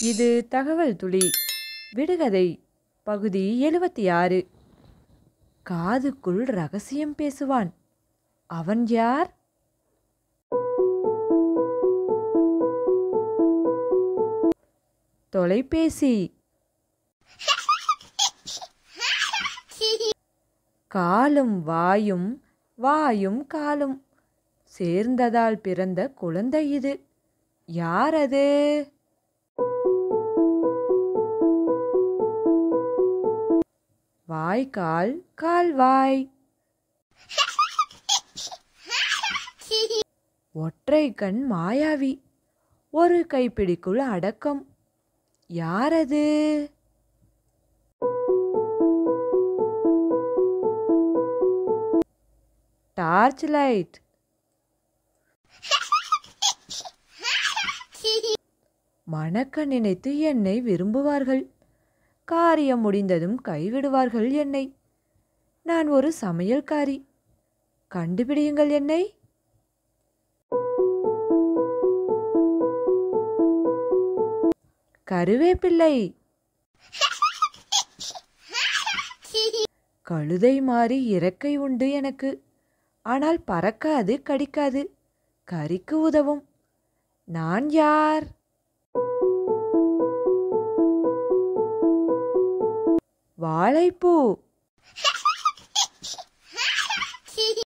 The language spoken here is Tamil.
இது தகவல் துளி விடுகதை பகுதி 76. காதுக்குள் ரகசியம் பேசுவான். அவன் யார்? தொலைபேசி. காலும் வாயும் வாயும் காலும் சேர்ந்ததால் பிறந்த குழந்தை இது. யார் அது? வாய்க்கால் கால்வாய். ஒற்றை கண் மாயாவி, ஒரு கைப்பிடிக்குள் அடக்கம். யாரது? Torch light. மணக்க நினைத்து என்னை விரும்புவார்கள், காரியம் முடிந்ததும் கைவிடுவார்கள் என்னை. நான் ஒரு சமையல்காரி. கண்டுபிடியுங்கள் என்னை. கருவேப்பிள்ளை. கழுதை மாறி இறக்கை உண்டு எனக்கு, ஆனால் பறக்காது, கடிக்காது, கறிக்கு உதவும். நான் யார்? வாழைப்பூ.